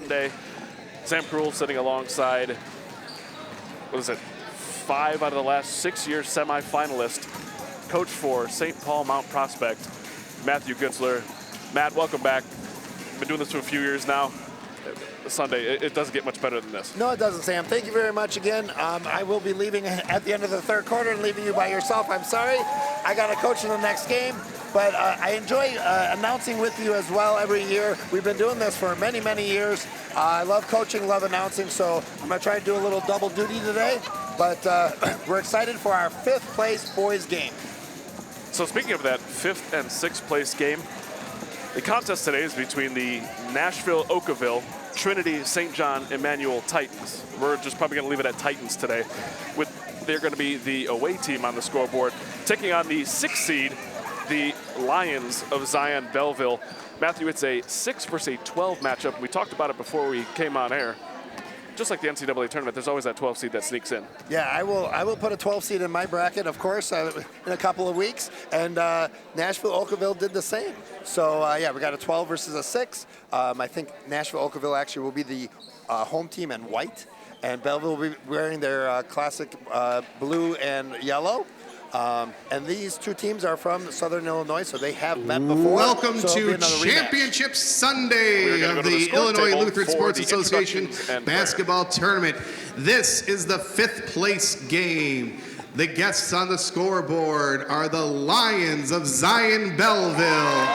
Sunday. Sam Krul sitting alongside, what is it, 5 out of the last 6 years semifinalist, coach for St. Paul Mount Prospect, Matthew Gutzler. Matt, welcome back. Been doing this for a few years now. Sunday, it doesn't get much better than this. No, it doesn't, Sam. Thank you very much again. I will be leaving at the end of the third quarter and leaving you by yourself. I'm sorry. I got to coach in the next game, but I enjoy announcing with you as well every year. We've been doing this for many, many years. I love coaching, love announcing, so I'm going to try to do a little double duty today, but we're excited for our 5th place boys game. So speaking of that 5th and 6th place game, the contest today is between the Nashville Okawville Trinity St. John Emmanuel Titans. We're just probably going to leave it at Titans today. They're going to be the away team on the scoreboard, taking on the 6th seed, the Lions of Zion Belleville. Matthew, it's a 6 versus a 12 matchup. We talked about it before we came on air. Just like the NCAA tournament, there's always that 12 seed that sneaks in. Yeah, I will put a 12 seed in my bracket, of course, in a couple of weeks. And Nashville Okawville did the same. So, yeah, we got a 12 versus a 6. I think Nashville Okawville actually will be the home team in white. And Belleville will be wearing their classic blue and yellow. And these two teams are from Southern Illinois, so they have met before. Welcome to Championship Sunday of the Illinois Lutheran Sports Association basketball tournament. This is the 5th place game. The guests on the scoreboard are the Lions of Zion Belleville.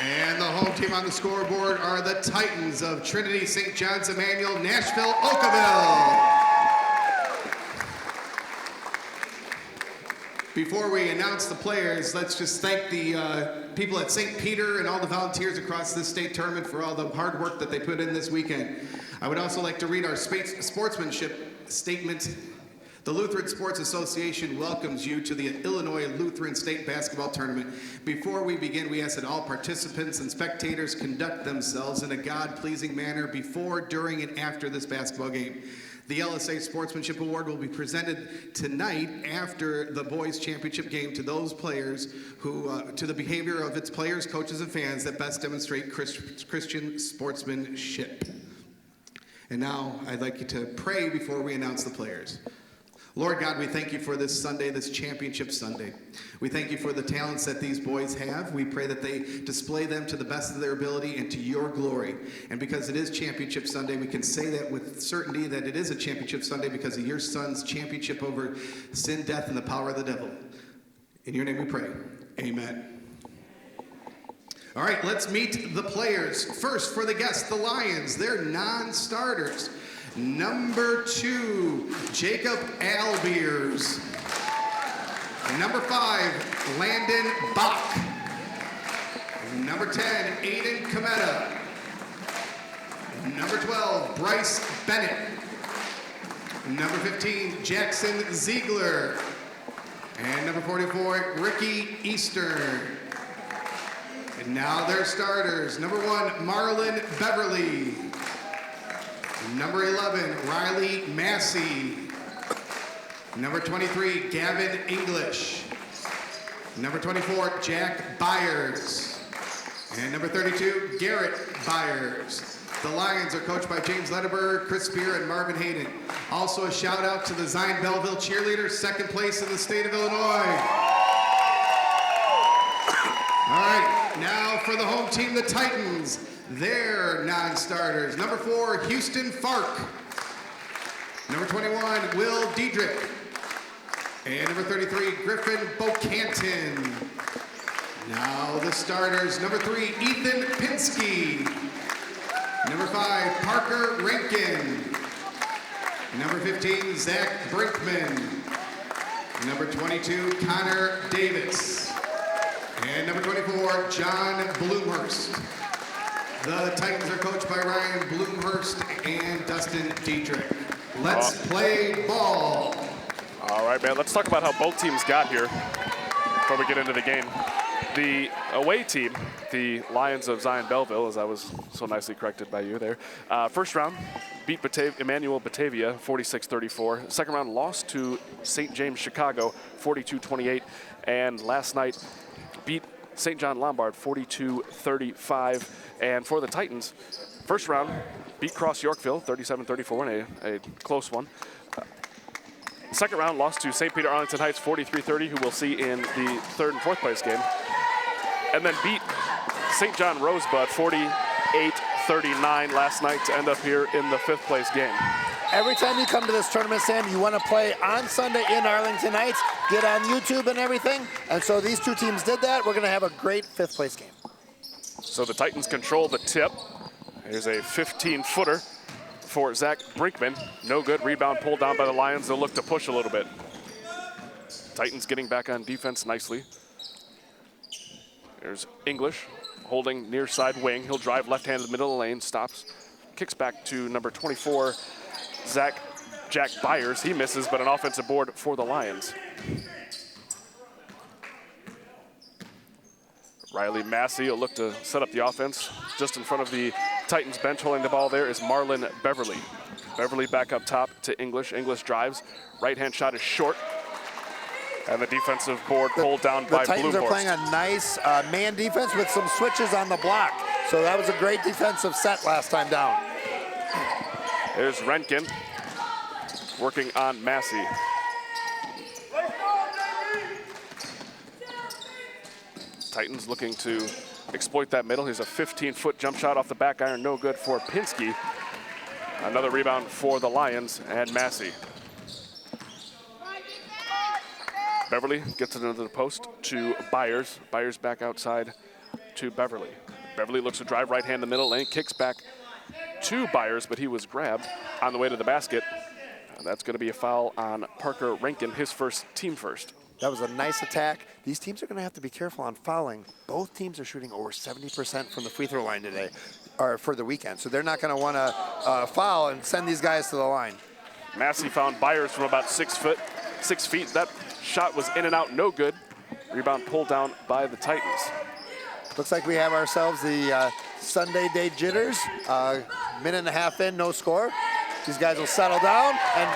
And the home team on the scoreboard are the Titans of Trinity St. John's Emmanuel Nashville Okawville. Before we announce the players, let's just thank the people at St. Peter and all the volunteers across this state tournament for all the hard work that they put in this weekend. I would also like to read our sportsmanship statement. The Lutheran Sports Association welcomes you to the Illinois Lutheran State Basketball Tournament. Before we begin, we ask that all participants and spectators conduct themselves in a God-pleasing manner before, during, and after this basketball game. The LSA Sportsmanship Award will be presented tonight after the boys' championship game to those players who, to the behavior of its players, coaches, and fans that best demonstrate Christian sportsmanship. And now I'd like you to pray before we announce the players. Lord God, we thank you for this Sunday, this Championship Sunday. We thank you for the talents that these boys have. We pray that they display them to the best of their ability and to your glory. And because it is Championship Sunday, we can say that with certainty that it is a Championship Sunday because of your son's championship over sin, death, and the power of the devil. In your name we pray. Amen. All right, let's meet the players. First, for the guests, the Lions. They're non-starters. Number 2, Jacob Albiers. Number 5, Landon Bach. Number 10, Aiden Cometa. Number 12, Bryce Bennett. Number 15, Jackson Ziegler. And number 44, Ricky Eastern. And now their starters. Number 1, Marlon Beverly. Number 11, Riley Massey. Number 23, Gavin English. Number 24, Jack Byers. And number 32, Garrett Byers. The Lions are coached by James Letterberg, Chris Spear, and Marvin Hayden. Also a shout out to the Zion Belleville cheerleaders, 2nd place in the state of Illinois. All right, now for the home team, the Titans. They're non-starters. Number 4, Houston Fark. Number 21, Will Diedrich. And number 33, Griffin Bocanton. Now the starters. Number 3, Ethan Pinsky. Number 5, Parker Rankin. Number 15, Zach Brinkman. Number 22, Connor Davis. And number 24, John Bloomhurst. The Titans are coached by Ryan Bloomhurst and Dustin Dietrich. Let's play ball. All right, man, let's talk about how both teams got here before we get into the game. The away team, the Lions of Zion Belleville, as I was so nicely corrected by you there, first round beat Emmanuel Batavia 46-34. Second round lost to St. James Chicago 42-28. And last night beat St. John Lombard 42-35. And for the Titans, first round beat Cross Yorkville 37-34 in a close one. Second round lost to St. Peter Arlington Heights 43-30, who we'll see in the third and fourth place game. And then beat St. John Rosebud 48-39 last night to end up here in the fifth place game. Every time you come to this tournament, Sam, you want to play on Sunday in Arlington Heights, get on YouTube and everything. And so these two teams did that. We're going to have a great fifth place game. So the Titans control the tip. Here's a 15-footer for Zach Brinkman. No good. Rebound pulled down by the Lions. They'll look to push a little bit. Titans getting back on defense nicely. There's English holding near side wing. He'll drive left-handed middle of the lane, stops, kicks back to number 24, Jack Byers. He misses, but an offensive board for the Lions. Riley Massey will look to set up the offense. Just in front of the Titans bench holding the ball there is Marlon Beverly. Beverly back up top to English. English drives. Right-hand shot is short. And the defensive board pulled down by Blumhorst. The Titans are playing a nice man defense with some switches on the block. So that was a great defensive set last time down. There's Renkin working on Massey. Titans looking to exploit that middle. Here's a 15-foot jump shot off the back iron. No good for Pinsky. Another rebound for the Lions and Massey. Beverly gets it into the post to Byers. Byers back outside to Beverly. Beverly looks to drive right hand in the middle lane, kicks back to Byers, but he was grabbed on the way to the basket. And that's going to be a foul on Parker Rankin, his first, team first. That was a nice attack. These teams are going to have to be careful on fouling. Both teams are shooting over 70% from the free throw line today, or for the weekend. So they're not going to want to foul and send these guys to the line. Massey found Byers from about 6 feet. That shot was in and out, no good. Rebound pulled down by the Titans. Looks like we have ourselves the Sunday day jitters. Minute and a half in, no score. These guys will settle down, and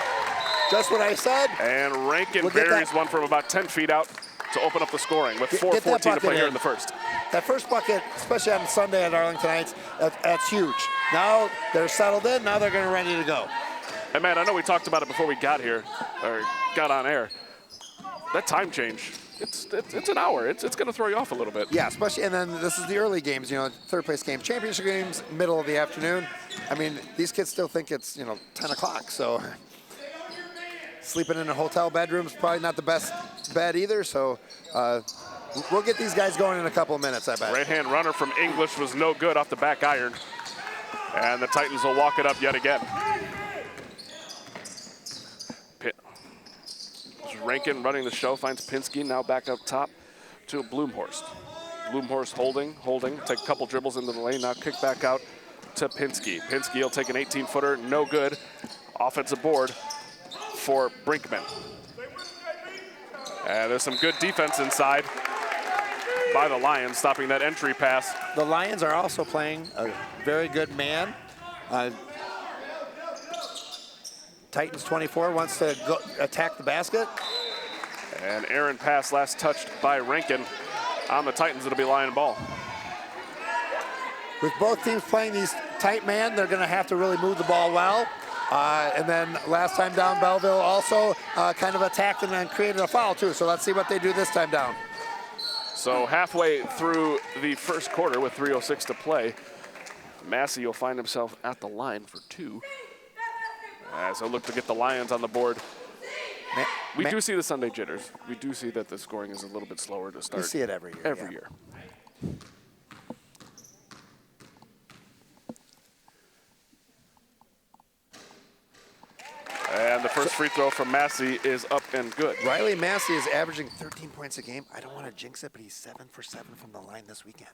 just what I said. And Rankin buries one from about 10 feet out to open up the scoring with 4:14 to play here in the first. That first bucket, especially on Sunday at Arlington Heights, that's huge. Now they're settled in, now they're going to be ready to go. And man, I know we talked about it before we got here, or got on air. That time change, it's an hour. It's going to throw you off a little bit. Yeah, especially, and then this is the early games, third place game, championship games, middle of the afternoon. I mean, these kids still think it's, 10 o'clock, so sleeping in a hotel bedroom is probably not the best bed either, so we'll get these guys going in a couple of minutes, I bet. Right-hand runner from English was no good off the back iron, and the Titans will walk it up yet again. Rankin running the show, finds Pinsky, now back up top to Blumhorst. Blumhorst holding, take a couple dribbles into the lane, now kick back out to Pinsky. Pinsky will take an 18-footer, no good. Offensive board for Brinkman. And there's some good defense inside by the Lions, stopping that entry pass. The Lions are also playing a very good man. Titans 24 wants to go attack the basket. And Aaron pass last touched by Rankin. On the Titans, it'll be Lion ball. With both teams playing these tight man, they're going to have to really move the ball well. And then last time down, Belleville also kind of attacked and then created a foul too. So let's see what they do this time down. So halfway through the first quarter with 3:06 to play, Massey will find himself at the line for two. As I look to get the Lions on the board. We do see the Sunday jitters. We do see that the scoring is a little bit slower to start. We see it every year. Every year. And the first free throw from Massey is up and good. Riley Massey is averaging 13 points a game. I don't want to jinx it, but he's 7 for 7 from the line this weekend.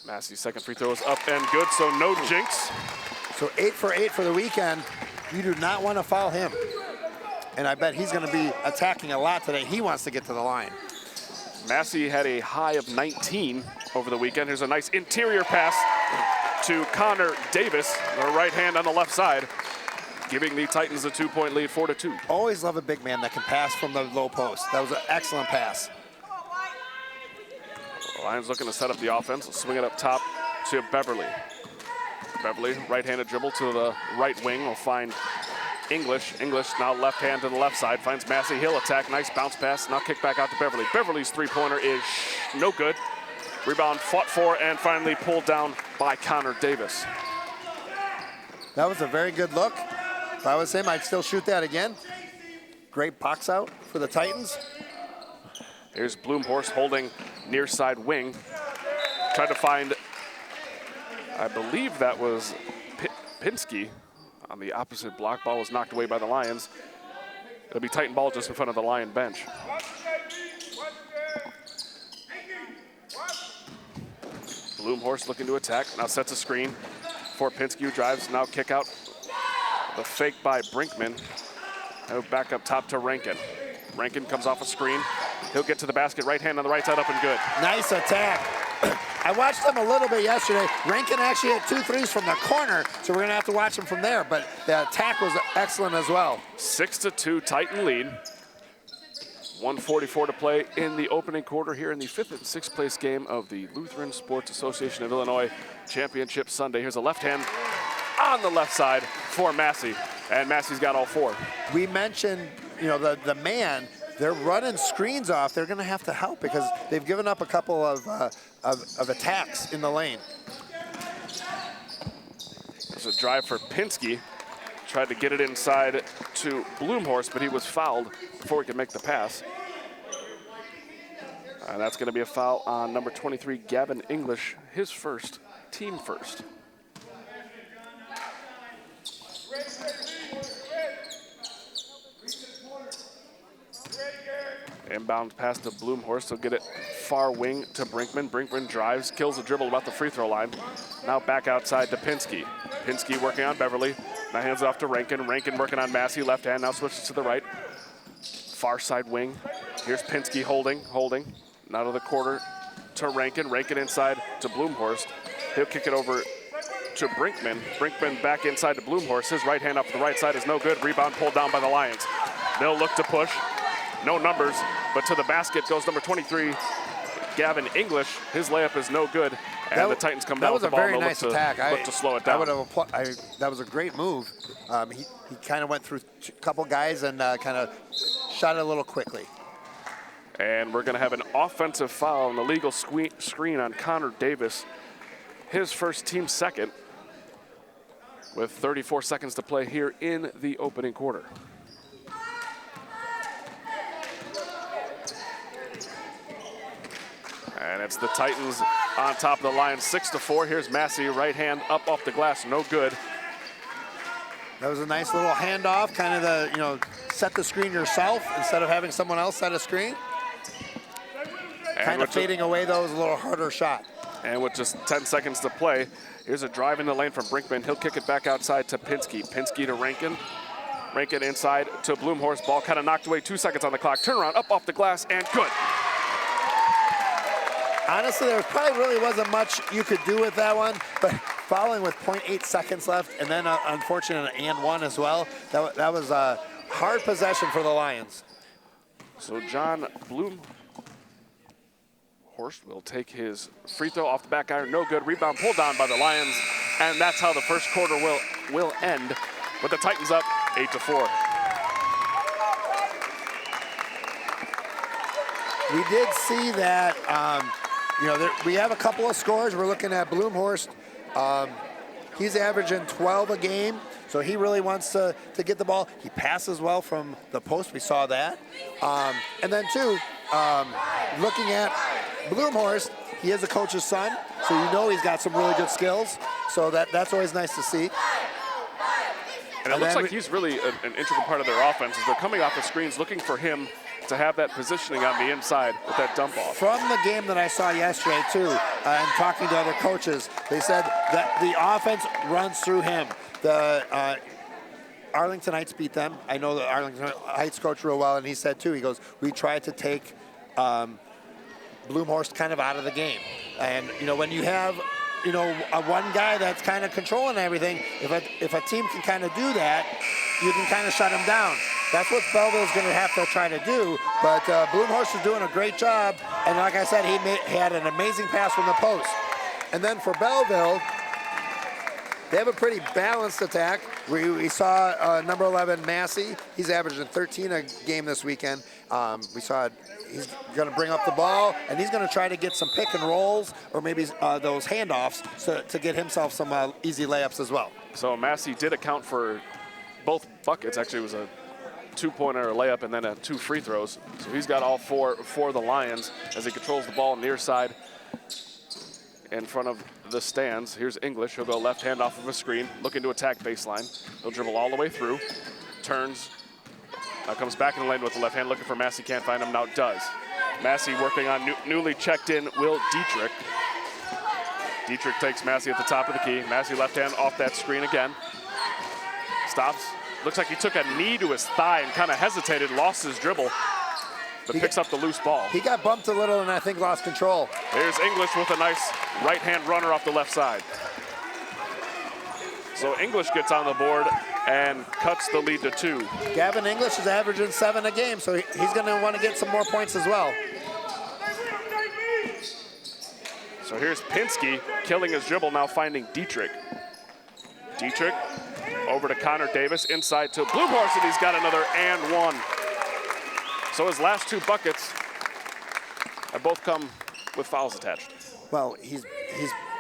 Massey's second free throw is up and good, so no jinx. So 8 for 8 for the weekend. You do not want to foul him. And I bet he's going to be attacking a lot today. He wants to get to the line. Massey had a high of 19 over the weekend. Here's a nice interior pass to Connor Davis, the right hand on the left side. giving the Titans a 2-point lead, 4-2. Always love a big man that can pass from the low post. That was an excellent pass. The Lions looking to set up the offense. Swing it up top to Beverly. Beverly, right-handed dribble to the right wing, will find English. English now left hand to the left side, finds Massey. He'll attack, nice bounce pass, now kick back out to Beverly. Beverly's three-pointer is no good. Rebound fought for and finally pulled down by Connor Davis. That was a very good look. If I was him, I'd still shoot that again. Great box out for the Titans. Here's Bloomhorst holding near side wing. Tried to find, I believe that was Pinsky on the opposite block. Ball was knocked away by the Lions. It'll be Titan ball just in front of the Lion bench. Bloomhorst looking to attack, now sets a screen for Pinsky, who drives, now kick out. The fake by Brinkman. Now back up top to Rankin. Rankin comes off a screen. He'll get to the basket, right hand on the right side, up and good. Nice attack. I watched him a little bit yesterday. Rankin actually had 2 threes from the corner, so we're gonna have to watch him from there, but the attack was excellent as well. 6-2 Titan lead. 1:44 to play in the opening quarter here in the 5th and 6th place game of the Lutheran Sports Association of Illinois Championship Sunday. Here's a left hand on the left side for Massey, and Massey's got all 4. We mentioned, you know, the man, they're running screens off. They're gonna have to help because they've given up a couple of attacks in the lane. There's a drive for Pinsky. Tried to get it inside to Bloomhorst, but he was fouled before he could make the pass. And that's going to be a foul on number 23, Gavin English, his first, team first. Inbound pass to Bloomhorst. He'll get it far wing to Brinkman. Brinkman drives, kills the dribble about the free throw line. Now back outside to Pinsky. Pinsky working on Beverly. Now hands off to Rankin. Rankin working on Massey. Left hand now switches to the right. Far side wing. Here's Pinsky holding. Now to the quarter to Rankin. Rankin inside to Bloomhorst. He'll kick it over to Brinkman. Brinkman back inside to Bloomhorst. His right hand up to the right side is no good. Rebound pulled down by the Lions. They'll look to push. No numbers, but to the basket goes number 23, Gavin English. His layup is no good, and the Titans come down with the ball. That was a very nice attack. Look to slow it down. That was a great move. He kind of went through a couple guys and kind of shot it a little quickly. And we're going to have an offensive foul on the legal screen on Connor Davis. His first, team second, with 34 seconds to play here in the opening quarter. And it's the Titans on top of the Lions, 6-4. Here's Massey, right hand up off the glass, no good. That was a nice little handoff, kind of the, you know, set the screen yourself instead of having someone else set a screen. Kind of fading away, though, was a little harder shot. And with just 10 seconds to play, here's a drive in the lane from Brinkman. He'll kick it back outside to Pinsky. Pinsky to Rankin. Rankin inside to Bloomhorst. Ball kind of knocked away, 2 seconds on the clock. Turnaround, up off the glass, and good. Honestly, there probably really wasn't much you could do with that one, but following with 0.8 seconds left, and then unfortunately an and one as well, that was a hard possession for the Lions. So John Bloomhorst will take his free throw off the back iron, no good. Rebound pulled down by the Lions, and that's how the first quarter will end, with the Titans up 8-4. We did see that. You know, we have a couple of scores. We're looking at Bloomhorst. He's averaging 12 a game, so he really wants to get the ball. He passes well from the post. We saw that. And then, too, looking at Bloomhorst, he is a coach's son, so you know he's got some really good skills. So that's always nice to see. And it looks like he's really an integral part of their offense as they're coming off the screens, looking for him to have that positioning on the inside with that dump off. From the game that I saw yesterday, too, and talking to other coaches, they said that the offense runs through him. The Arlington Heights beat them. I know the Arlington Heights coach real well, and he said, too, he goes, we tried to take Bloomhorst kind of out of the game. And, you know, when you have, one guy that's kind of controlling everything. If a team can kind of do that, you can kind of shut him down. That's what Belleville's going to have to try to do. But Bloomhorst is doing a great job. And like I said, he had an amazing pass from the post. And then for Belleville, they have a pretty balanced attack. We saw number 11, Massey. He's averaging 13 a game this weekend. We saw he's going to bring up the ball, and he's going to try to get some pick and rolls or maybe those handoffs to get himself some easy layups as well. So Massey did account for both buckets. Actually, it was a two-pointer, a layup, and then 2 free throws. So he's got all 4 for the Lions as he controls the ball near side in front of the stands. Here's English. He'll go left hand off of a screen, looking to attack baseline. He'll dribble all the way through, turns, now comes back in the lane with the left hand, looking for Massey, can't find him, now does. Massey working on newly checked in Will Dietrich. Dietrich takes Massey at the top of the key. Massey left hand off that screen again. Stops. Looks like he took a knee to his thigh and kind of hesitated, lost his dribble, but picks up the loose ball. He got bumped a little and I think lost control. There's English with a nice right-hand runner off the left side. So English gets on the board and cuts the lead to 2. Gavin English is averaging 7 a game, so he's going to want to get some more points as well. So here's Pinsky killing his dribble, now finding Dietrich. Dietrich over to Connor Davis, inside to Bloomhorst, and he's got another and 1. So his last 2 buckets have both come with fouls attached. Well, he's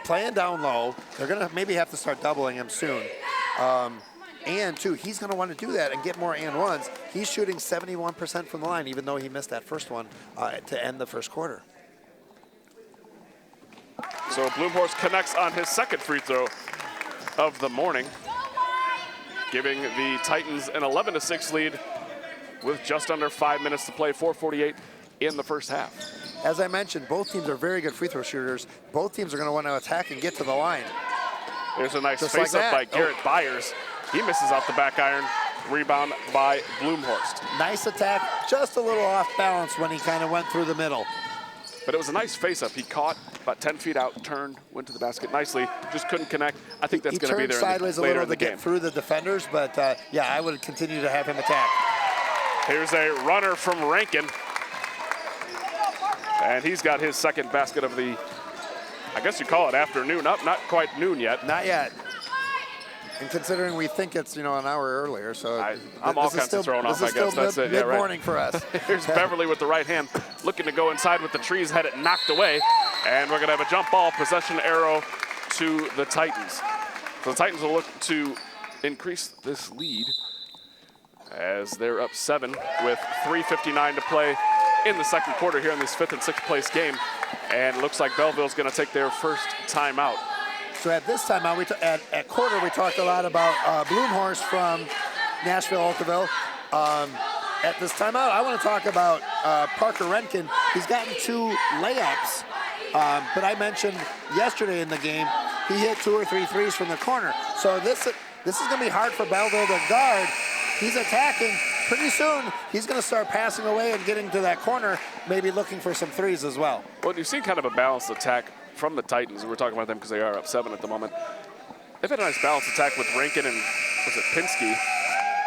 playing down low. They're going to maybe have to start doubling him soon. And, too, he's going to want to do that and get more and ones. He's shooting 71% from the line, even though he missed that first one to end the first quarter. So Bloomhorst connects on his second free throw of the morning, giving the Titans an 11-6 lead with just under 5 minutes to play, 4:48 in the first half. As I mentioned, both teams are very good free throw shooters. Both teams are going to want to attack and get to the line. There's a nice Just face-up like by Garrett Byers. He misses off the back iron. Rebound by Bloomhorst. Nice attack, just a little off balance when he kind of went through the middle. But it was a nice face-up. He caught about 10 feet out, turned, went to the basket nicely, just couldn't connect. I think that's going to be there sideways later in the to game. Get through the defenders, but yeah, I would continue to have him attack. Here's a runner from Rankin. And he's got his second basket of the, I guess you call it afternoon. Not quite noon yet. Not yet. And considering we think it's, an hour earlier, so I'm all kinds of thrown off, I guess. That's it. Mid-morning for us. Here's Beverly with the right hand, looking to go inside with the trees, had it knocked away. And we're going to have a jump ball, possession arrow to the Titans. So the Titans will look to increase this lead as they're up 7 with 3:59 to play in the second quarter here in this 5th and 6th place game. And it looks like Belleville's going to take their first timeout. So at this timeout, at quarter, we talked a lot about Bloomhorst from Nashville, Okawville. At this timeout, I want to talk about Parker Renkin. He's gotten 2 layups, but I mentioned yesterday in the game, he hit 2 or 3 threes from the corner. So this is going to be hard for Belleville to guard. He's attacking. Pretty soon, he's going to start passing away and getting to that corner, maybe looking for some threes as well. Well, you've seen kind of a balanced attack from the Titans. We're talking about them because they are up 7 at the moment. They've had a nice balanced attack with Rankin and, was it Pinsky,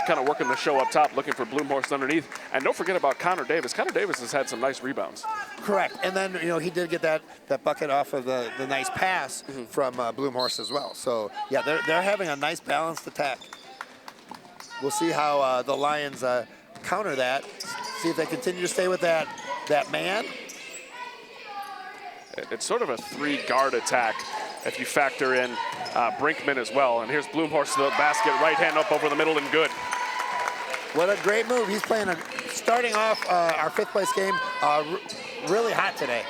kind of working the show up top, looking for Bloomhorst underneath. And don't forget about Connor Davis. Connor Davis has had some nice rebounds. Correct. And then, he did get that bucket off of the nice pass from Bloomhorst as well. So, yeah, they're having a nice balanced attack. We'll see how the Lions counter that, see if they continue to stay with that man. It's sort of a 3-guard attack if you factor in Brinkman as well. And here's Bloomhorst to the basket, right hand up over the middle and good. What a great move. He's playing starting off our 5th place game really hot today.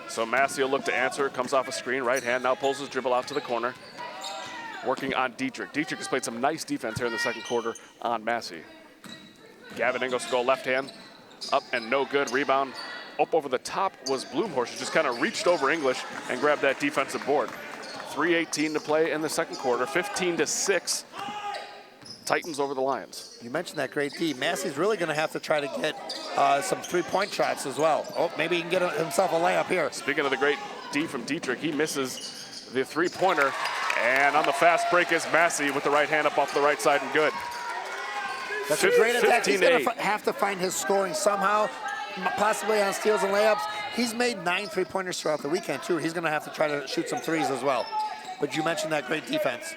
So Massey will look to answer, comes off a screen, right hand, now pulls his dribble out to the corner. Working on Dietrich. Dietrich has played some nice defense here in the second quarter on Massey. Gavin Ingles will go left hand, up and no good. Rebound up over the top was Bloomhorst, who just kind of reached over English and grabbed that defensive board. 3:18 to play in the second quarter, 15-6. Titans over the Lions. You mentioned that great D. Massey's really going to have to try to get some 3-point shots as well. Oh, maybe he can get himself a layup here. Speaking of the great D from Dietrich. He misses the three-pointer. And on the fast break is Massey with the right hand up off the right side and good. That's a great attack. He's going 15-8. to have to find his scoring somehow, possibly on steals and layups. He's made 9 three-pointers throughout the weekend, too. He's going to have to try to shoot some threes as well. But you mentioned that great defense.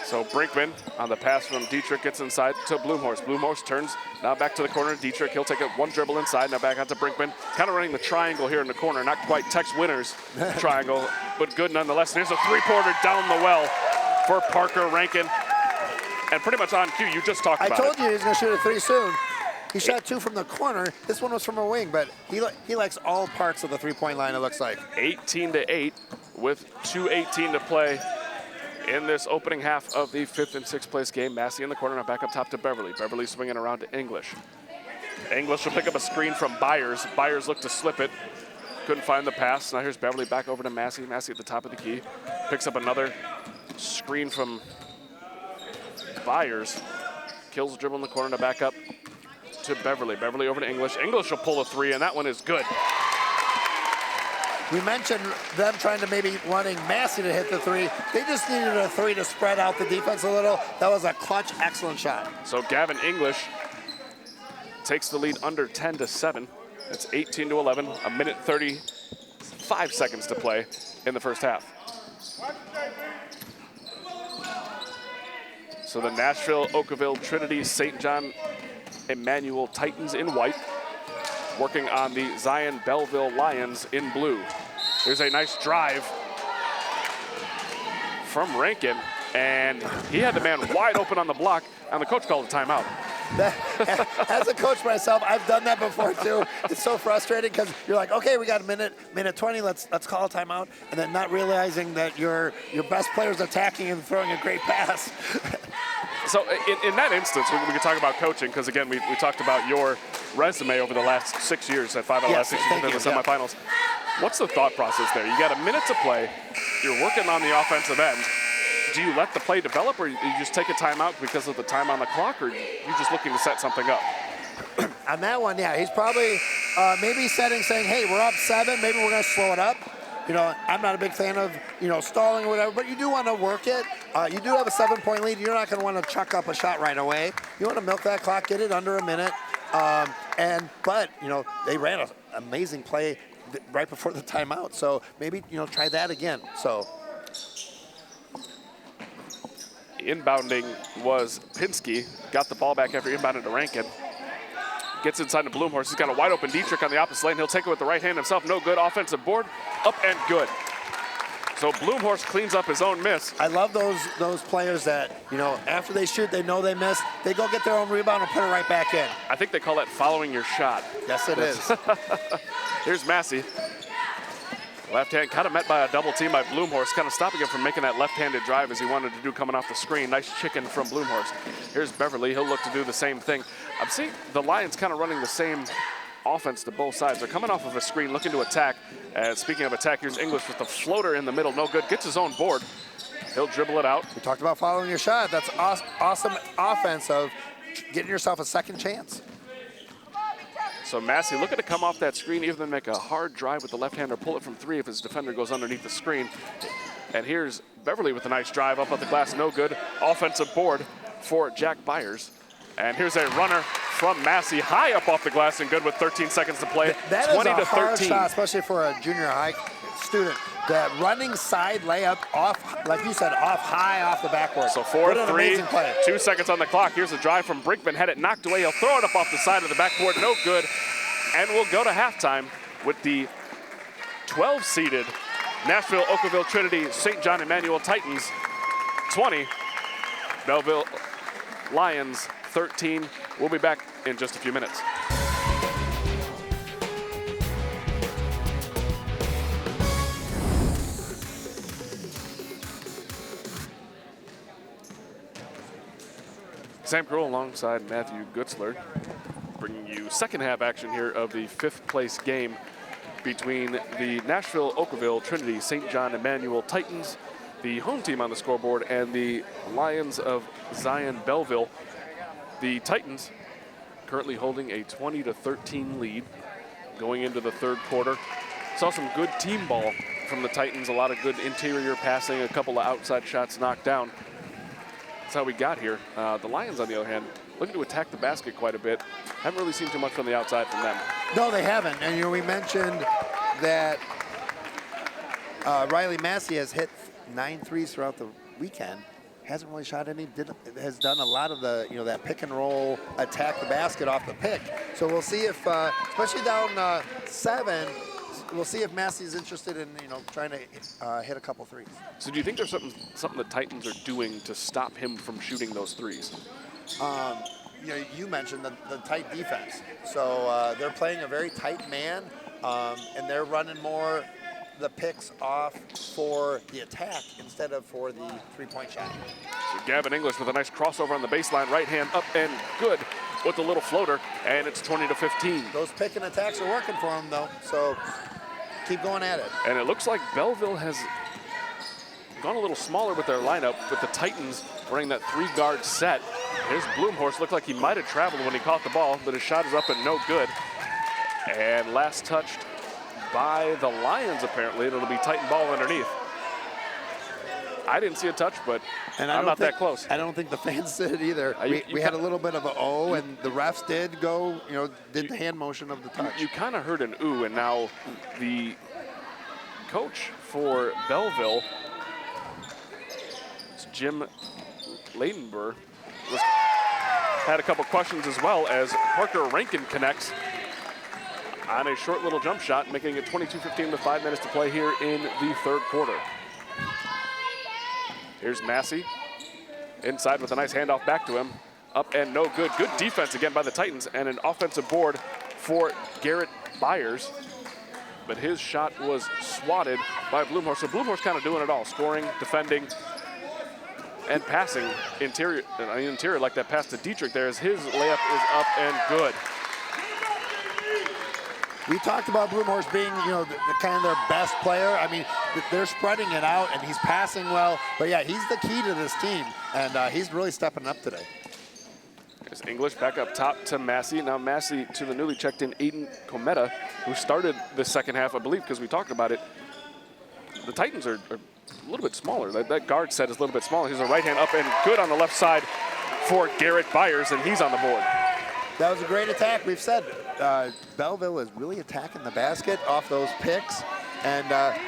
So Brinkman on the pass from Dietrich gets inside to Blumhorst. Blumhorst turns now back to the corner. Dietrich, he'll take it one dribble inside, now back out to Brinkman. Kind of running the triangle here in the corner. Not quite Tex Winners triangle, but good nonetheless. And here's a three-pointer down the well for Parker Rankin. And pretty much on cue, you just talked about it. I told you he was going to shoot a three soon. He shot 2 from the corner. This one was from a wing, but he likes all parts of the three-point line, it looks like. 18-8 with 2:18 to play in this opening half of the 5th and 6th place game. Massey in the corner, now back up top to Beverly. Beverly swinging around to English. English will pick up a screen from Byers. Byers looked to slip it. Couldn't find the pass. Now here's Beverly back over to Massey. Massey at the top of the key. Picks up another screen from Byers. Kills the dribble in the corner, now back up to Beverly. Beverly over to English. English will pull a three, and that one is good. We mentioned them trying to maybe wanting Massey to hit the three. They just needed a three to spread out the defense a little. That was a clutch, excellent shot. So Gavin English takes the lead under 10-7. It's 18-11, a minute 35 seconds to play in the first half. So the Nashville, Okawville, Trinity, St. John, Emmanuel Titans in white, working on the Zion Belleville Lions in blue. There's a nice drive from Rankin, and he had the man wide open on the block, and the coach called a timeout. As a coach myself, I've done that before too. It's so frustrating because you're like, okay, we got a minute 20, let's call a timeout, and then not realizing that your best player's attacking and throwing a great pass. So in that instance, we could talk about coaching, because again, we talked about your resume over the last 6 years, at 5 out of the last 6 years in the semifinals. What's the thought process there? You got a minute to play, you're working on the offensive end. Do you let the play develop, or you just take a timeout because of the time on the clock, or you're just looking to set something up? On that one, yeah, he's probably maybe saying, hey, we're up 7, maybe we're going to slow it up. You know, I'm not a big fan of, stalling or whatever, but you do want to work it. You do have a 7-point lead. You're not going to want to chuck up a shot right away. You want to milk that clock, get it under a minute. But they ran an amazing play right before the timeout. So maybe, try that again. So inbounding was Pinsky. Got the ball back after inbounded to Rankin. Gets inside to Blumhorst. He's got a wide open Dietrich on the opposite lane. He'll take it with the right hand himself. No good. Offensive board. Up and good. So Blumhorst cleans up his own miss. I love those players that, after they shoot, they know they missed. They go get their own rebound and put it right back in. I think they call that following your shot. Yes, it is. Here's Massey. Left hand kind of met by a double team by Blumhorst, kind of stopping him from making that left-handed drive as he wanted to do coming off the screen. Nice chicken from Blumhorst. Here's Beverly. He'll look to do the same thing. I'm seeing the Lions kind of running the same offense to both sides. They're coming off of a screen, looking to attack. Speaking of attack, here's English with the floater in the middle. No good. Gets his own board. He'll dribble it out. We talked about following your shot. That's awesome offense of getting yourself a second chance. So Massey looking to come off that screen, even make a hard drive with the left hand or pull it from 3 if his defender goes underneath the screen. And here's Beverly with a nice drive up at the glass, no good. Offensive board for Jack Byers. And here's a runner from Massey, high up off the glass and good with 13 seconds to play. That 20 is a to hard 13. shot, especially for a junior high student. That running side layup off, like you said, high off the backboard. So 4-3, play. 2 seconds on the clock. Here's a drive from Brinkman, had it knocked away. He'll throw it up off the side of the backboard, no good. And we'll go to halftime with the 12-seeded Nashville, Okawville, Trinity, St. John, Emmanuel Titans 20, Belleville Lions 13. We'll be back in just a few minutes. Sam Kroll alongside Matthew Gutzler, bringing you second half action here of the 5th place game between the Nashville, Okawville, Trinity, St. John, Emmanuel Titans, the home team on the scoreboard, and the Lions of Zion Belleville. The Titans currently holding a 20-13 lead going into the third quarter. Saw some good team ball from the Titans, a lot of good interior passing, a couple of outside shots knocked down. That's how we got here. The Lions, on the other hand, looking to attack the basket quite a bit. Haven't really seen too much from the outside from them. No, they haven't. And, you know, we mentioned that Riley Massey has hit 9 threes throughout the weekend. Hasn't really shot any, has done a lot of the, you know, that pick and roll, attack the basket off the pick. So we'll see if, especially down 7, we'll see if Massey's interested in, you know, trying to hit a couple threes. So do you think there's something the Titans are doing to stop him from shooting those threes? You know, you mentioned the tight defense. So they're playing a very tight man, and they're running more the picks off for the attack instead of for the three-point shot. So Gavin English with a nice crossover on the baseline, right hand up and good with a little floater, and it's 20-15. Those pick and attacks are working for him, though, so keep going at it. And it looks like Belleville has gone a little smaller with their lineup, with the Titans running that 3-guard set. Here's Bloomhorst, looked like he might have traveled when he caught the ball, but his shot is up and no good. And last touched by the Lions, apparently. It'll be Titan ball underneath. I didn't see a touch, but I'm not that close. I don't think the fans did either. We had a little bit of an O, and the refs did go, you know, did the hand motion of the touch. You kind of heard an ooh, and now the coach for Belleville, it's Jim Leidenberg, had a couple questions as well as Parker Rankin connects on a short little jump shot, making it 22-15 with 5 minutes to play here in the third quarter. Here's Massey inside with a nice handoff back to him. Up and no good. Good defense again by the Titans, and an offensive board for Garrett Byers. But his shot was swatted by Bloomhorst. So Bloomhorst kind of doing it all, scoring, defending, and passing interior like that pass to Dietrich there as his layup is up and good. We talked about Bloomhorst being, you know, the kind of their best player. I mean, they're spreading it out, and he's passing well. But, yeah, he's the key to this team, and he's really stepping up today. There's English back up top to Massey. Now Massey to the newly checked-in Aiden Cometa, who started the second half, I believe, because we talked about it. The Titans are a little bit smaller. That guard set is a little bit smaller. He's a right hand up and good on the left side for Garrett Byers, and he's on the board. That was a great attack. We've said Belleville is really attacking the basket off those picks. And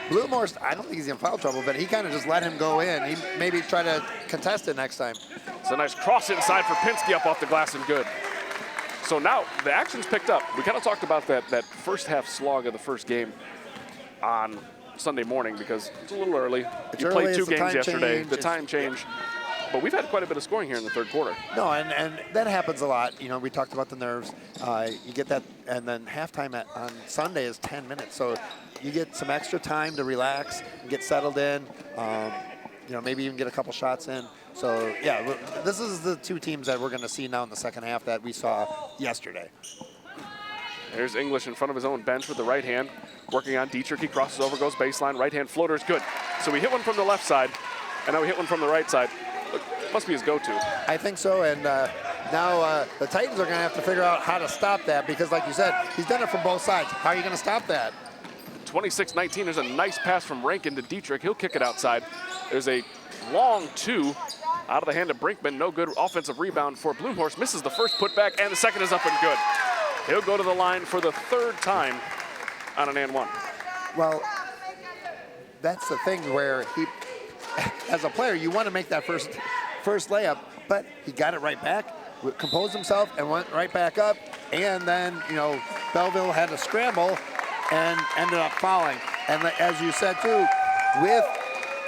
Bloomhorst, I don't think he's in foul trouble, but he kind of just let him go in. He maybe try to contest it next time. It's a nice cross inside for Pinsky up off the glass and good. So now the action's picked up. We kind of talked about that first half slog of the first game on Sunday morning because it's a little early. You played 2 games yesterday. The time change. But we've had quite a bit of scoring here in the third quarter. No, and that happens a lot. You know, we talked about the nerves. You get that, and then halftime on Sunday is 10 minutes. So you get some extra time to relax and get settled in. You know, maybe even get a couple shots in. So, yeah, this is the 2 teams that we're going to see now in the second half that we saw yesterday. There's English in front of his own bench with the right hand, working on Dietrich. He crosses over, goes baseline, right hand floater is good. So we hit one from the left side, and now we hit one from the right side. Must be his go-to. I think so, and now the Titans are going to have to figure out how to stop that because, like you said, he's done it from both sides. How are you going to stop that? 26-19, there's a nice pass from Rankin to Dietrich. He'll kick it outside. There's a long 2 out of the hand of Brinkman. No good offensive rebound for Bloomhorst. Misses the first putback, and the second is up and good. He'll go to the line for the 3rd time on an and 1. Well, that's the thing where he, as a player, you want to make that first layup, but he got it right back, composed himself, and went right back up. And then, you know, Belleville had to scramble and ended up fouling. And as you said, too, with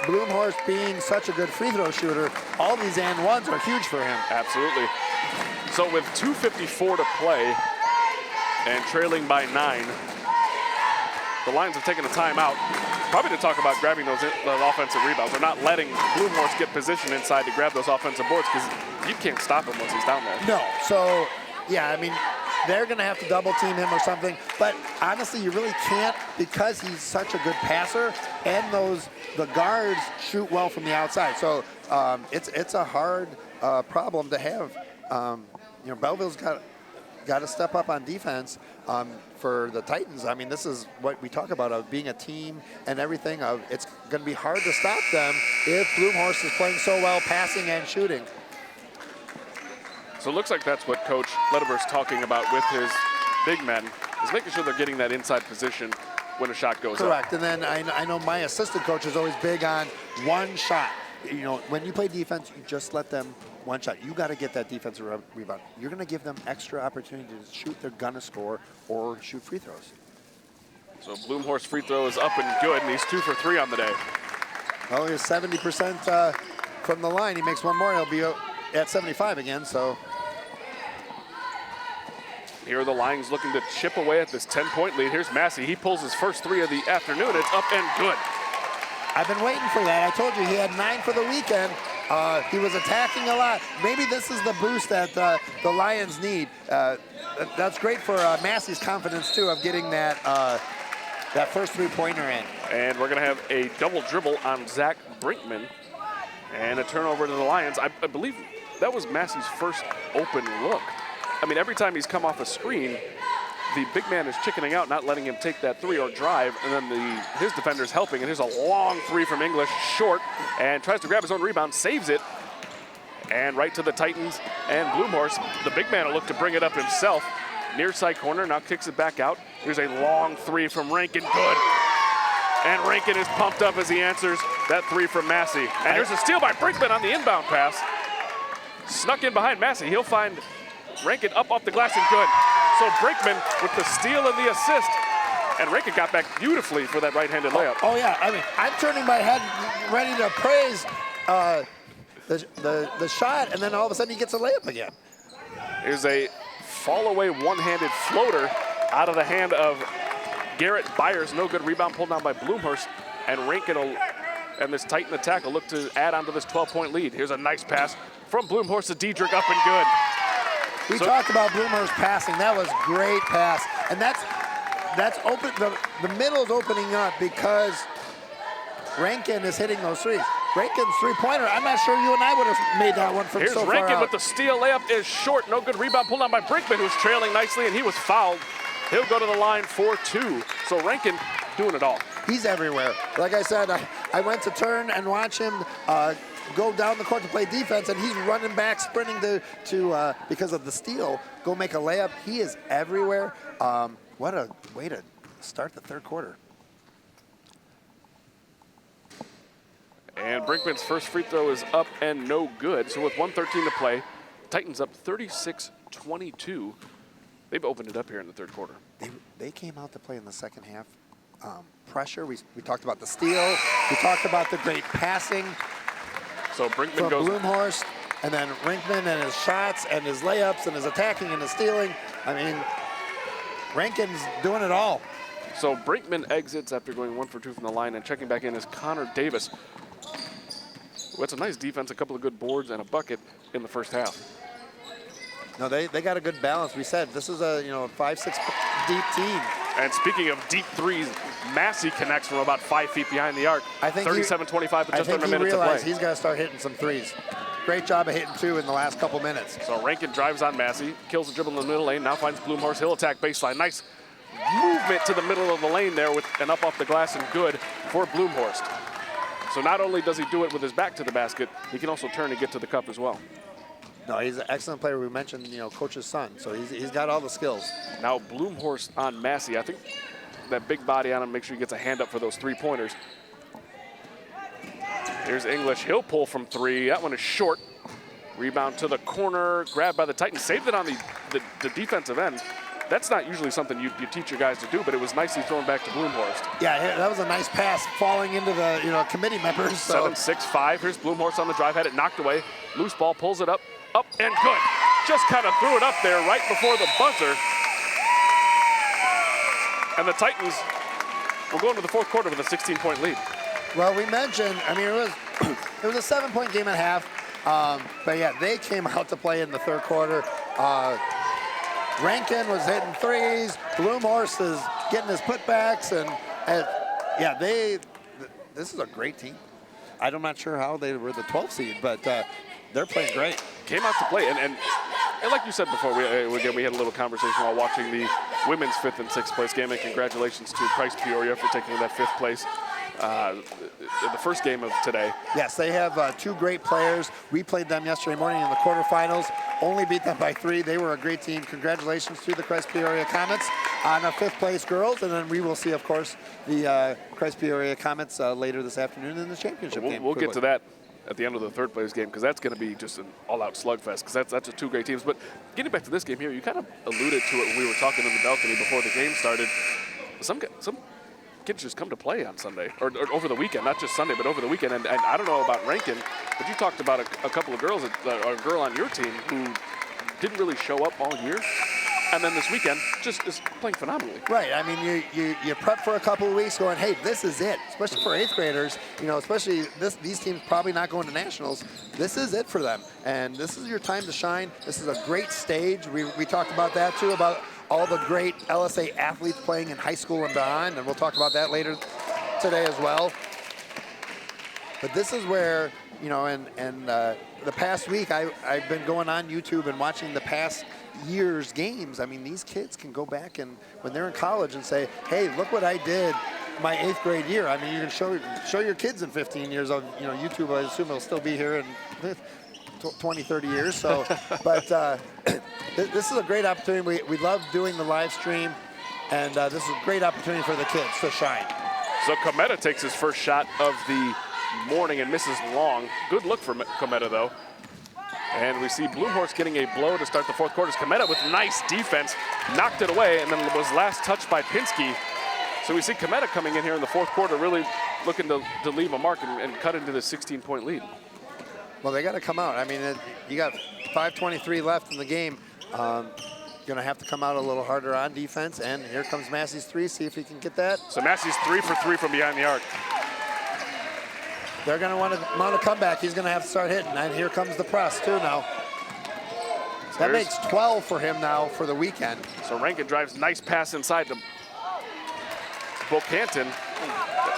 Bloomhorst being such a good free throw shooter, all these and ones are huge for him. Absolutely. So with 2:54 to play and trailing by 9, the Lions have taken a timeout, probably to talk about grabbing those offensive rebounds. They're not letting Bloomhorst get position inside to grab those offensive boards because you can't stop him once he's down there. No. So, yeah, I mean, they're going to have to double team him or something. But honestly, you really can't because he's such a good passer, and the guards shoot well from the outside. So it's a hard problem to have. You know, Belleville's got got to step up on defense for the Titans. I mean, this is what we talk about of being a team and everything. It's going to be hard to stop them if Bloomhorst is playing so well, passing and shooting. So it looks like that's what Coach Lederber's talking about with his big men, is making sure they're getting that inside position when a shot goes up. Correct, and then I know my assistant coach is always big on one shot. You know, when you play defense, you just let them one shot. You got to get that defensive rebound. You're going to give them extra opportunity to shoot. They're going to score or shoot free throws. So Bloomhorst free throw is up and good, and he's 2 for 3 on the day. Well, he's 70% from the line. He makes one more, he'll be at 75 again, so. Here are the Lions looking to chip away at this 10-point lead. Here's Massey. He pulls his first 3 of the afternoon. It's up and good. I've been waiting for that. I told you he had 9 for the weekend. He was attacking a lot. Maybe this is the boost that the Lions need. That's great for Massey's confidence, too, of getting that first 3-pointer in. And we're going to have a double dribble on Zach Brinkman. And a turnover to the Lions. I believe that was Massey's first open look. I mean, every time he's come off a screen, the big man is chickening out, not letting him take that 3 or drive, and then his defender's helping. And here's a long 3 from English, short, and tries to grab his own rebound, saves it, and right to the Titans and Bloomhorst. The big man will look to bring it up himself. Near side corner, now kicks it back out. Here's a long 3 from Rankin, good. And Rankin is pumped up as he answers that 3 from Massey. And there's a steal by Brinkman on the inbound pass. Snuck in behind Massey. He'll find Rankin up off the glass and good. So Brinkman with the steal and the assist. And Rankin got back beautifully for that right-handed layup. Oh yeah, I mean, I'm turning my head ready to praise the shot, and then all of a sudden he gets a layup again. Here's a fall-away one-handed floater out of the hand of Garrett Byers. No good rebound pulled down by Bloomhorst. And Rankin and this Titan attack will look to add on to this 12-point lead. Here's a nice pass from Bloomhorst to Diedrich, up and good. We talked about Bloomhorst passing. That was great pass. And that's open. The middle's opening up because Rankin is hitting those threes. Rankin's 3-pointer, I'm not sure you and I would have made that one from so far out. Here's Rankin with the steal. Layup is short. No good rebound pulled down by Brinkman, who's trailing nicely, and he was fouled. He'll go to the line for 2. So Rankin doing it all. He's everywhere. Like I said, I went to turn and watch him go down the court to play defense, and he's running back, sprinting to because of the steal, go make a layup. He is everywhere. What a way to start the third quarter. And Brinkman's first free throw is up and no good. So with 1:13 to play, Titans up 36-22. They've opened it up here in the third quarter. They came out to play in the second half. Pressure, we talked about the steal. We talked about the great passing. So Brinkman from goes. Bloomhorst, and then Brinkman and his shots and his layups and his attacking and his stealing. I mean, Rankin's doing it all. So Brinkman exits after going 1 for 2 from the line, and checking back in is Connor Davis. Well, it's a nice defense, a couple of good boards, and a bucket in the first half. No, they got a good balance. We said this is a 5-6 deep team. And speaking of deep threes, Massey connects from about 5 feet behind the arc. I think 37-25 with just under a minute to play. I think he realized he's got to start hitting some threes. Great job of hitting 2 in the last couple minutes. So Rankin drives on Massey, kills the dribble in the middle lane, now finds Bloomhorst. He'll attack baseline. Nice movement to the middle of the lane there with an up off the glass and good for Bloomhorst. So not only does he do it with his back to the basket, he can also turn and get to the cup as well. No, he's an excellent player. We mentioned, coach's son, so he's got all the skills. Now Bloomhorst on Massey. I think that big body on him, make sure he gets a hand up for those 3-pointers. Here's English. He'll pull from 3. That one is short. Rebound to the corner, grabbed by the Titans. Saved it on the defensive end. That's not usually something you teach your guys to do, but it was nicely thrown back to Bloomhorst. Yeah, that was a nice pass falling into the committee members. 7-6-5. Here's Bloomhorst on the drive, had it knocked away. Loose ball, pulls it up and good. Just kind of threw it up there right before the buzzer. And the Titans will go into the fourth quarter with a 16-point lead. Well, we mentioned, it was a 7-point game and a half. But yeah, they came out to play in the third quarter. Rankin was hitting threes. Bloomhorst is getting his putbacks, and yeah, this is a great team. I'm not sure how they were the 12th seed, but they're playing great. Came out to play, and And like you said before, we had a little conversation while watching the women's 5th and 6th place game, and congratulations to Christ Peoria for taking that 5th place in the first game of today. Yes, they have 2 great players. We played them yesterday morning in the quarterfinals, only beat them by 3. They were a great team. Congratulations to the Christ Peoria Comets on our 5th place girls, and then we will see, of course, the Christ Peoria Comets later this afternoon in the championship game. We'll get to that at the end of the 3rd place game, because that's going to be just an all-out slugfest, because that's just 2 great teams. But getting back to this game here, you kind of alluded to it when we were talking in the balcony before the game started. Some kids just come to play on Sunday, or over the weekend, not just Sunday, but over the weekend. And I don't know about Rankin, but you talked about a couple of girls, a girl on your team who didn't really show up all year, and then this weekend just is playing phenomenally. Right. I mean, you prep for a couple of weeks going, hey, this is it. Especially for 8th graders, especially these teams probably not going to nationals. This is it for them, and this is your time to shine. This is a great stage. We talked about that too, about all the great LSA athletes playing in high school and beyond, and we'll talk about that later today as well. But this is where, the past week I've been going on YouTube and watching the past year's games. I mean, these kids can go back and when they're in college and say, hey, look what I did my 8th grade year. I mean, you can show your kids in 15 years of, YouTube, I assume it'll still be here in 20, 30 years. So, but this is a great opportunity. We love doing the live stream, and this is a great opportunity for the kids to shine. So Cometa takes his first shot of the morning and misses long. Good look for Cometa, though. And we see Blue Horse getting a blow to start the 4th quarter. Cometa with nice defense, knocked it away, and then was last touched by Pinsky. So we see Cometa coming in here in the 4th quarter, really looking to leave a mark and cut into the 16-point lead. Well, they got to come out. I mean, you got 5:23 left in the game. Going to have to come out a little harder on defense. And here comes Massey's 3. See if he can get that. So Massey's 3 for 3 from behind the arc. They're going to want to mount a comeback. He's going to have to start hitting. And here comes the press, too, now. So that makes 12 for him now for the weekend. So Rankin drives nice pass inside to Bocanton.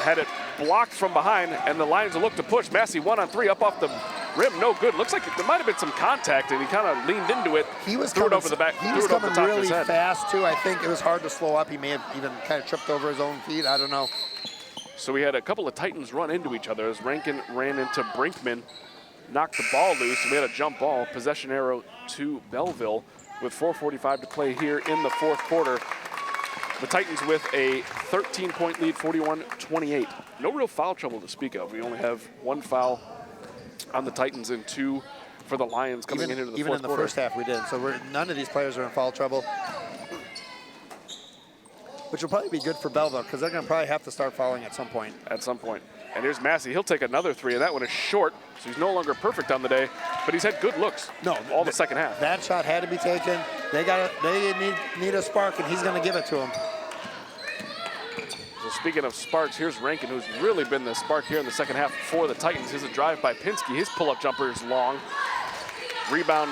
Had it blocked from behind, and the Lions will look to push. Massey 1-on-3 up off the rim. No good. Looks like there might have been some contact, and he kind of leaned into it. He was threw coming, it over the back. He was coming really fast, too. I think it was hard to slow up. He may have even kind of tripped over his own feet. I don't know. So we had a couple of Titans run into each other as Rankin ran into Brinkman, knocked the ball loose, and we had a jump ball, possession arrow to Belleville with 4:45 to play here in the 4th quarter. The Titans with a 13-point lead, 41-28. No real foul trouble to speak of. We only have 1 foul on the Titans and 2 for the Lions coming into the 4th quarter. Even in the first half we did. So none of these players are in foul trouble, which will probably be good for Belleville because they're going to probably have to start fouling at some point. And here's Massey. He'll take another 3, and that one is short, so he's no longer perfect on the day, but he's had good looks all the second half. That shot had to be taken. They need a spark, and he's going to give it to him. So speaking of sparks, here's Rankin, who's really been the spark here in the second half for the Titans. Here's a drive by Pinsky. His pull-up jumper is long. Rebound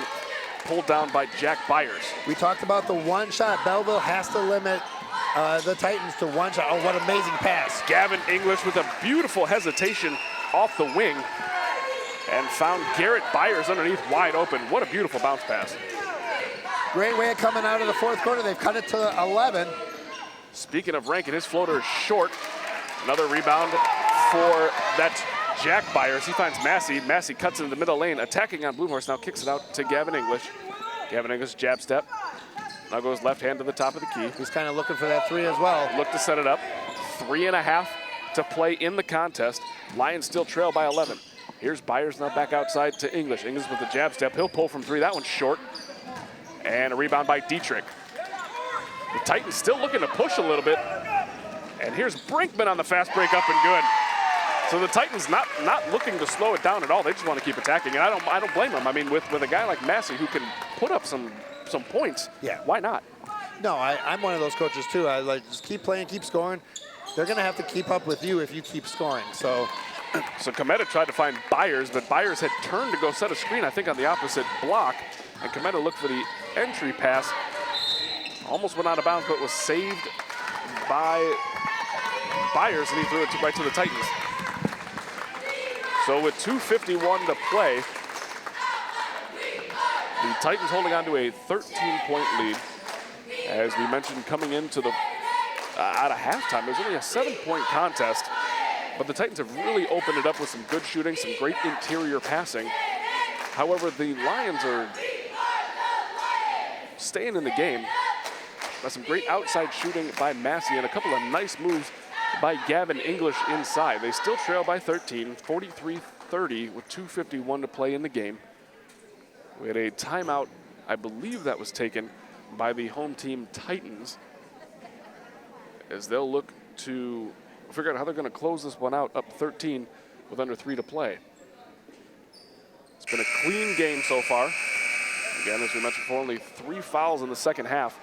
pulled down by Jack Byers. We talked about the one shot. Belleville has to limit the Titans to 1 shot. Oh, what an amazing pass. Gavin English with a beautiful hesitation off the wing and found Garrett Byers underneath wide open. What a beautiful bounce pass. Great way of coming out of the 4th quarter. They've cut it to 11. Speaking of Rankin, his floater is short. Another rebound for that Jack Byers. He finds Massey. Massey cuts into the middle lane, attacking on Blue Horse. Now kicks it out to Gavin English. Gavin English jab step. Now goes left hand to the top of the key. He's kind of looking for that 3 as well. Look to set it up. 3.5 to play in the contest. Lions still trail by 11. Here's Byers now back outside to English. English with the jab step. He'll pull from 3. That one's short. And a rebound by Dietrich. The Titans still looking to push a little bit. And here's Brinkman on the fast break up and good. So the Titans not looking to slow it down at all. They just want to keep attacking. And I don't blame them. I mean, with a guy like Massey who can put up some points, why not? No, I'm one of those coaches too. I like just keep playing, keep scoring. They're going to have to keep up with you if you keep scoring. So Cometa tried to find Byers, but Byers had turned to go set a screen, I think, on the opposite block. And Cometa looked for the entry pass. Almost went out of bounds, but was saved by Byers, and he threw it right to the Titans. So with 2:51 to play, the The Titans holding on to a 13-point lead. As we mentioned, coming into the out of halftime, there's only a 7-point contest, but the Titans have really opened it up with some good shooting, some great interior passing. However, the Lions are staying in the game. By some great outside shooting by Massey and a couple of nice moves by Gavin English inside. They still trail by 13, 43-30 with 2:51 to play in the game. We had a timeout, I believe that was taken by the home team Titans, as they'll look to figure out how they're going to close this one out, up 13 with under 3 to play. It's been a clean game so far. Again, as we mentioned before, only 3 fouls in the second half.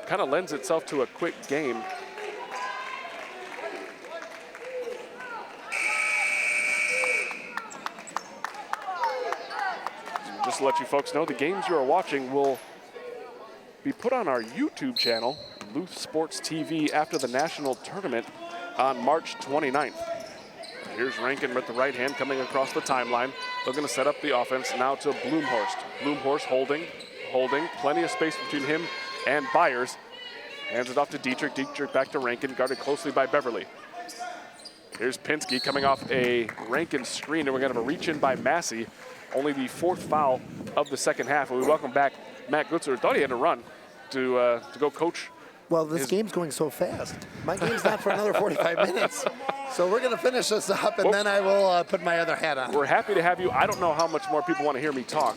Kind of lends itself to a quick game. Just to let you folks know, the games you are watching will be put on our YouTube channel, LuthsportsTV, after the national tournament on March 29th. Here's Rankin with the right hand coming across the timeline. They're going to set up the offense now to Bloomhorst. Bloomhorst holding, plenty of space between him and Byers. Hands it off to Dietrich. Dietrich back to Rankin, guarded closely by Beverly. Here's Pinsky coming off a Rankin screen, and we're going to have a reach in by Massey. Only the 4th foul of the second half. And we welcome back Matt Gutzer. Thought he had to run to go coach. Well, this game's going so fast. My game's not for another 45 minutes. So we're going to finish this up, and then I will put my other hat on. We're happy to have you. I don't know how much more people want to hear me talk.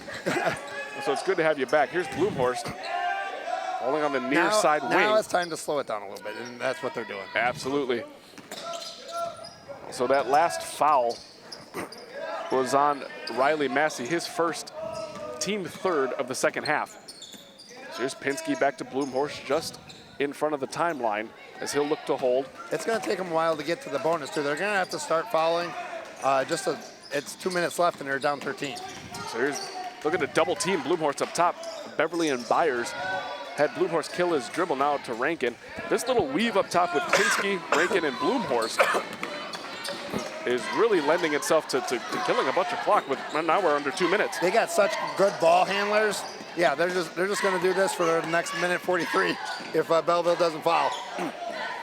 So it's good to have you back. Here's Bloomhorst holding on the near side wing. Now it's time to slow it down a little bit, and that's what they're doing. Absolutely. So that last foul was on Riley Massey, his first, team 3rd of the second half. So here's Pinsky back to Bloomhorst just in front of the timeline as he'll look to hold. It's going to take them a while to get to the bonus, too. They're going to have to start fouling. It's 2 minutes left, and they're down 13. So here's looking to double team Bloomhorst up top. Beverly and Byers had Bloomhorst kill his dribble now to Rankin. This little weave up top with Pinsky, Rankin, and Bloomhorst is really lending itself to killing a bunch of clock. With now we're under 2 minutes. They got such good ball handlers. Yeah, they're just going to do this for the next minute 43 if Belleville doesn't foul.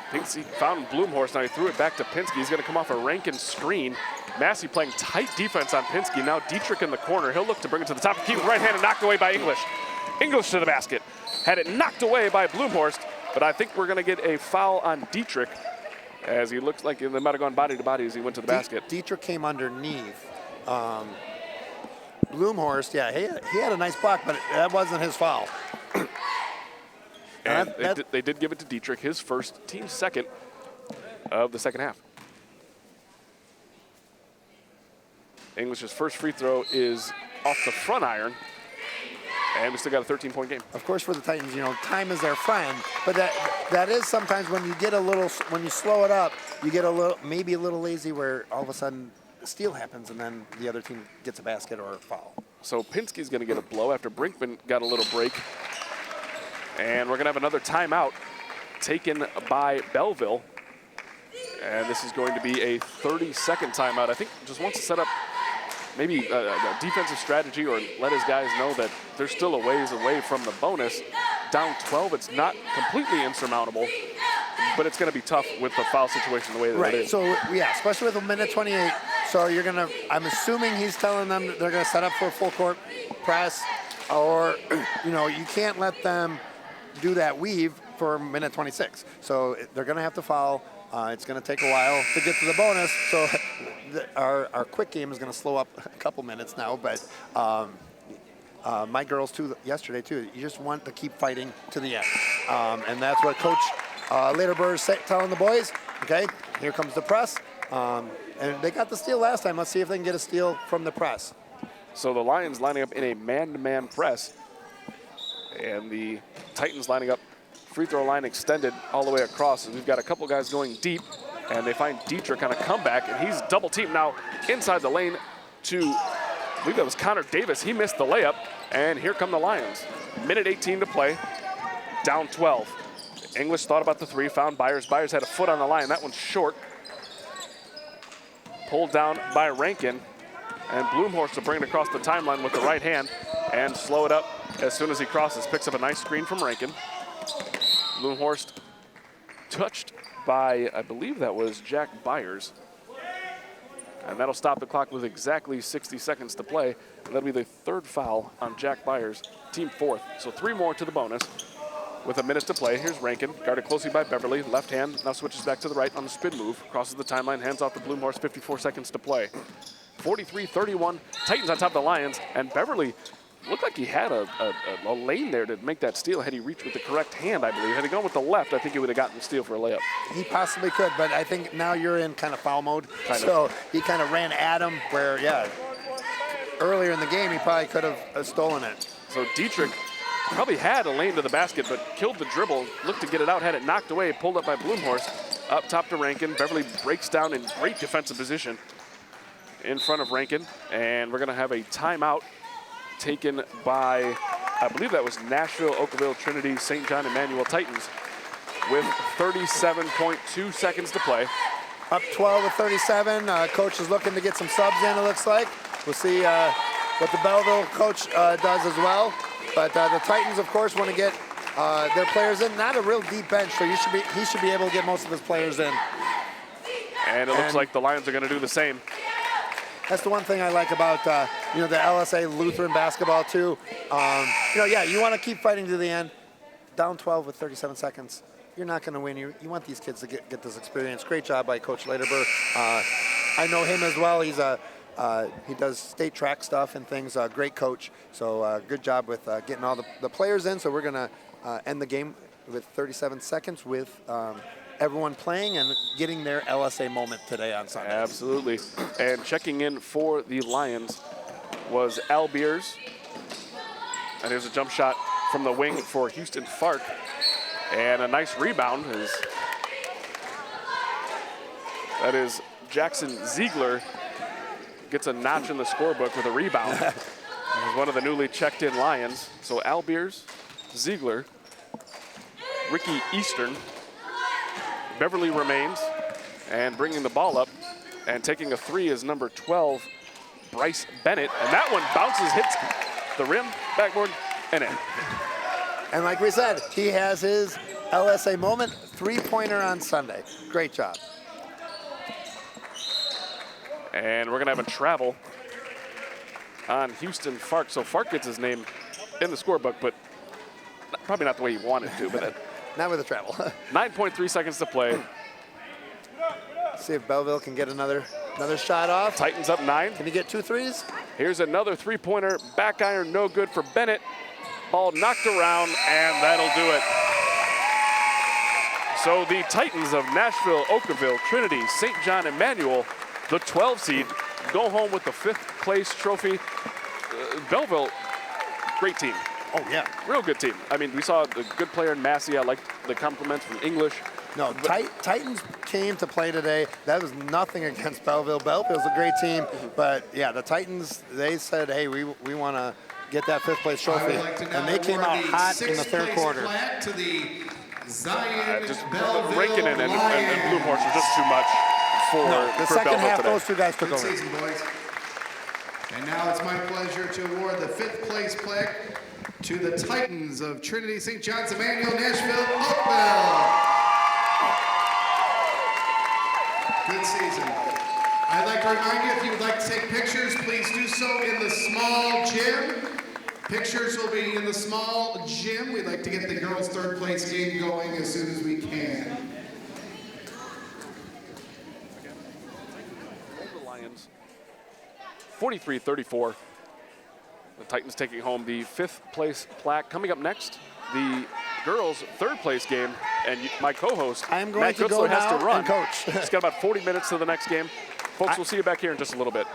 Pinsky found Bloomhorst. Now he threw it back to Pinsky. He's going to come off a Rankin screen. Massey playing tight defense on Pinsky. Now Dietrich in the corner. He'll look to bring it to the top of the key with right hand and knocked away by English. English to the basket. Had it knocked away by Bloomhorst, but I think we're going to get a foul on Dietrich, as he looks like they might have gone body to body as he went to the basket. Dietrich came underneath. Bloomhorst, yeah, he had a nice block, but that wasn't his foul. And they did give it to Dietrich, his first, team second of the second half. English's first free throw is off the front iron, and we still got a 13-point game. Of course, for the Titans, time is their friend, but that is sometimes when you get when you slow it up, you get maybe a little lazy where all of a sudden a steal happens and then the other team gets a basket or a foul. So Pinsky's going to get a blow after Brinkman got a little break. And we're going to have another timeout taken by Belleville. And this is going to be a 30-second timeout. I think just wants to set up maybe a defensive strategy or let his guys know that they're still a ways away from the bonus. Down 12, it's not completely insurmountable, but it's going to be tough with the foul situation the way that it is. So, yeah, especially with a minute 28. So I'm assuming he's telling them that they're going to set up for a full court press, or, you can't let them do that weave for minute 26. So they're going to have to foul. It's going to take a while to get to the bonus. So our quick game is going to slow up a couple minutes now. But my girls, too, yesterday, too, you just want to keep fighting to the end. And that's what Coach Lederberg is telling the boys. Okay, here comes the press. And they got the steal last time. Let's see if they can get a steal from the press. So the Lions lining up in a man-to-man press. And the Titans lining up free throw line extended all the way across. And we've got a couple guys going deep, and they find Dietrich on a comeback, and he's double teamed now inside the lane to, I believe that was Connor Davis. He missed the layup, and here come the Lions. Minute 18 to play, down 12. English thought about the three, found Byers. Byers had a foot on the line. That one's short. Pulled down by Rankin, and Bloomhorst to bring it across the timeline with the right hand. and slow it up as soon as he crosses. Picks up a nice screen from Rankin. Bloomhorst touched by, I believe that was Jack Byers. And that'll stop the clock with exactly 60 seconds to play. And that'll be the third foul on Jack Byers, team 4th. So 3 more to the bonus with a minute to play. Here's Rankin, guarded closely by Beverly. Left hand, now switches back to the right on the spin move. Crosses the timeline, hands off to Bloomhorst, 54 seconds to play. 43-31, Titans on top of the Lions. And Beverly looked like he had a lane there to make that steal had he reached with the correct hand, I believe. Had he gone with the left, I think he would have gotten the steal for a layup. He possibly could, but I think now you're in kind of foul mode. So he kind of ran at him where, yeah, earlier in the game, he probably could have stolen it. So Dietrich probably had a lane to the basket, but killed the dribble, looked to get it out, had it knocked away, pulled up by Bloomhorst. Up top to Rankin. Beverly breaks down in great defensive position in front of Rankin, and we're going to have a timeout taken by, I believe that was Nashville, Okawville, Trinity, St. John, Emmanuel Titans with 37.2 seconds to play. Up 12 with 37. Coach is looking to get some subs in, it looks like. We'll see what the Belleville coach does as well. But the Titans, of course, want to get their players in. Not a real deep bench, so he should be able to get most of his players in. And it looks like the Lions are going to do the same. That's the one thing I like about the LSA Lutheran basketball too. You want to keep fighting to the end. Down 12 with 37 seconds. You're not going to win. You want these kids to get this experience. Great job by Coach Lederber. I know him as well. He does state track stuff and things. Great coach. So good job with getting all the players in. So we're going to end the game with 37 seconds with everyone playing and getting their LSA moment today on Sunday. Absolutely. And checking in for the Lions was Al Beers. And here's a jump shot from the wing for Houston Fark. And a nice rebound. That is Jackson Ziegler gets a notch in the scorebook with a rebound. He's one of the newly checked in Lions. So Al Beers, Ziegler, Ricky Eastern, Beverly remains, and bringing the ball up and taking a 3 is number 12, Bryce Bennett. And that one bounces, hits the rim, backboard, and in. And like we said, he has his LSA moment, 3-pointer on Sunday. Great job. And we're going to have a travel on Houston Fark. So Fark gets his name in the scorebook, but probably not the way he wanted to. But not with the travel. 9.3 seconds to play. See if Belleville can get another shot off. Titans up 9. Can he get 2 threes? Here's another 3-pointer. Back iron, no good for Bennett. Ball knocked around, and that'll do it. So the Titans of Nashville, Okawville, Trinity, St. John, Emmanuel, the 12 seed, go home with the 5th place trophy. Belleville, great team. Oh, yeah. Real good team. I mean, we saw a good player in Massey. I liked the compliments from English. No, Titans came to play today. That was nothing against Belleville. Belleville's a great team, but yeah, the Titans, they said, hey, we want to get that 5th place trophy, and they came out hot in the 3rd quarter. To the Zion just Belleville Rankin and Bloomhorst were just too much for the second Belleville half, today. those 2 guys took Good over. season, boys. And now it's my pleasure to award the 5th place plaque to the Titans of Trinity St. John's Emmanuel, Nashville, Okawville. Good season. I'd like to remind you, if you would like to take pictures, please do so in the small gym. Pictures will be in the small gym. We'd like to get the girls' 3rd place game going as soon as we can. The Lions, 43-34. The Titans taking home the 5th place plaque. Coming up next, the girls' 3rd place game, and my co-host, I am going Matt to go Gutzler, has now to run. and coach. He's got about 40 minutes to the next game. Folks, we'll see you back here in just a little bit.